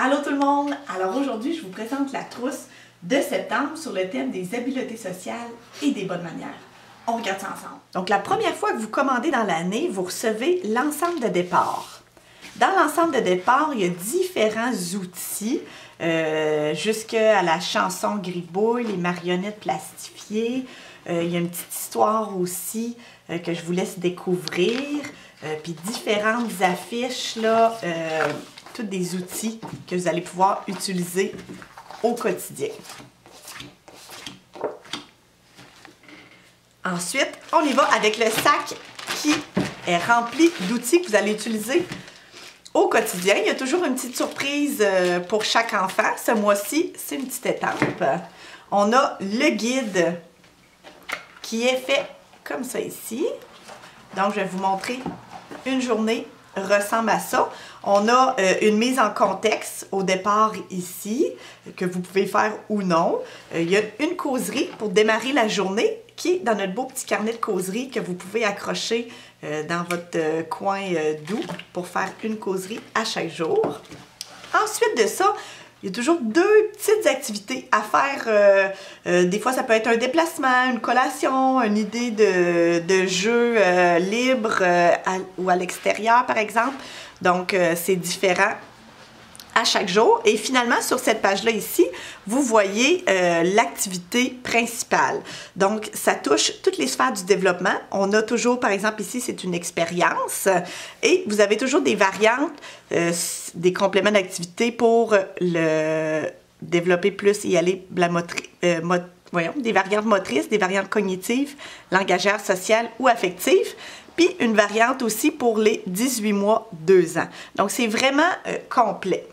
Allô tout le monde! Alors aujourd'hui, je vous présente la trousse de septembre sur le thème des habiletés sociales et des bonnes manières. On regarde ça ensemble. Donc la première fois que vous commandez dans l'année, vous recevez l'ensemble de départ. Dans l'ensemble de départ, il y a différents outils, jusqu'à la chanson Gribouille, les marionnettes plastifiées. Il y a une petite histoire aussi que je vous laisse découvrir. Puis différentes affiches, là, tous des outils que vous allez pouvoir utiliser au quotidien. Ensuite, on y va avec le sac qui est rempli d'outils que vous allez utiliser au quotidien. Il y a toujours une petite surprise pour chaque enfant. Ce mois-ci, c'est une petite étape. On a le guide qui est fait comme ça ici. Donc, je vais vous montrer une journée ressemble à ça. On a une mise en contexte au départ ici, que vous pouvez faire ou non. Il y a une causerie pour démarrer la journée qui est dans notre beau petit carnet de causerie que vous pouvez accrocher dans votre coin doux pour faire une causerie à chaque jour. Ensuite de ça, il y a toujours deux petites activités à faire. Des fois, ça peut être un déplacement, une collation, une idée de jeu libre ou à l'extérieur, par exemple. Donc, c'est différent à chaque jour. Et finalement, sur cette page-là ici, vous voyez l'activité principale. Donc, ça touche toutes les sphères du développement. On a toujours, par exemple, ici, c'est une expérience. Et vous avez toujours des variantes, des compléments d'activité pour le développer plus et aller des variantes motrices, des variantes cognitives, langagières, sociales ou affectives. Puis une variante aussi pour les 18 mois, 2 ans. Donc, c'est vraiment complet.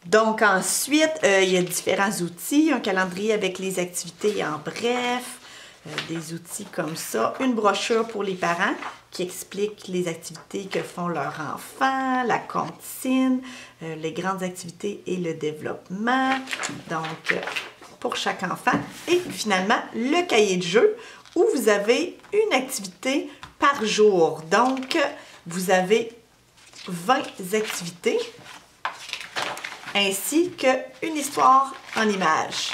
Donc, ensuite, il y a différents outils. Un calendrier avec les activités en bref, des outils comme ça. Une brochure pour les parents qui explique les activités que font leurs enfants, la comptine, les grandes activités et le développement. Donc, pour chaque enfant. Et finalement, le cahier de jeu où vous avez une activité par jour. Donc, vous avez 20 activités ainsi qu'une histoire en images.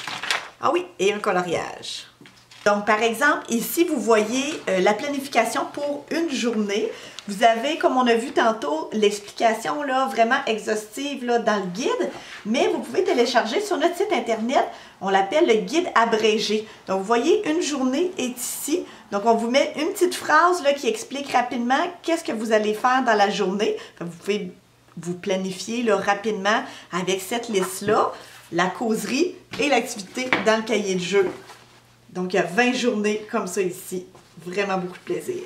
Ah oui, et un coloriage. Donc, par exemple, ici, vous voyez la planification pour une journée. Vous avez, comme on a vu tantôt, l'explication là vraiment exhaustive là, dans le guide, mais vous pouvez télécharger sur notre site internet, on l'appelle le guide abrégé. Donc, vous voyez, une journée est ici. Donc, on vous met une petite phrase là, qui explique rapidement qu'est-ce que vous allez faire dans la journée. Enfin, vous pouvez vous planifier là, rapidement avec cette liste-là, la causerie et l'activité dans le cahier de jeu. Donc, il y a 20 journées comme ça ici. Vraiment beaucoup de plaisir.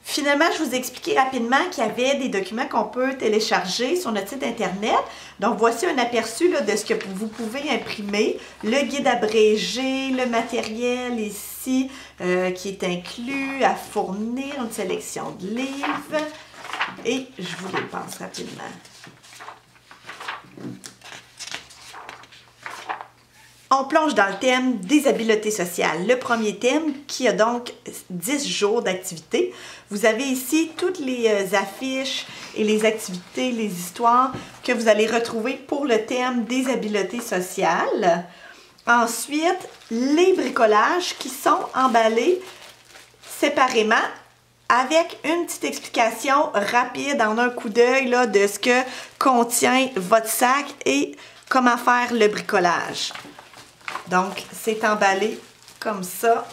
Finalement, je vous ai expliqué rapidement qu'il y avait des documents qu'on peut télécharger sur notre site internet. Donc, voici un aperçu là, de ce que vous pouvez imprimer. Le guide abrégé, le matériel ici qui est inclus à fournir, une sélection de livres. Et je vous les passe rapidement. On plonge dans le thème des habiletés sociales. Le premier thème qui a donc 10 jours d'activité. Vous avez ici toutes les affiches et les activités, les histoires que vous allez retrouver pour le thème des habiletés sociales. Ensuite, les bricolages qui sont emballés séparément avec une petite explication rapide en un coup d'œil de ce que contient votre sac et comment faire le bricolage. Donc, c'est emballé comme ça.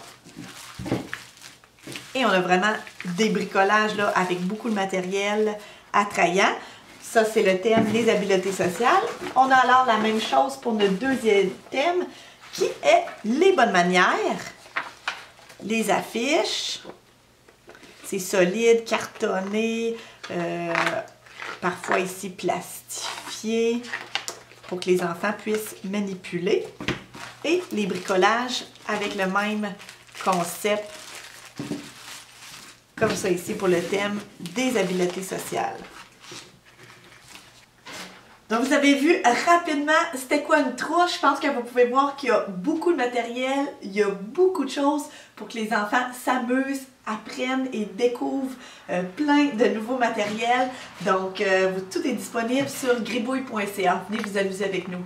Et on a vraiment des bricolages là, avec beaucoup de matériel attrayant. Ça, c'est le thème des habiletés sociales. On a alors la même chose pour notre deuxième thème qui est les bonnes manières. Les affiches. C'est solide, cartonné, parfois ici plastifié pour que les enfants puissent manipuler. Et les bricolages avec le même concept, comme ça ici pour le thème des habiletés sociales. Donc vous avez vu rapidement c'était quoi une trousse. Je pense que vous pouvez voir qu'il y a beaucoup de matériel, il y a beaucoup de choses pour que les enfants s'amusent, apprennent et découvrent plein de nouveaux matériels. Donc tout est disponible sur gribouille.ca. Venez vous amuser avec nous.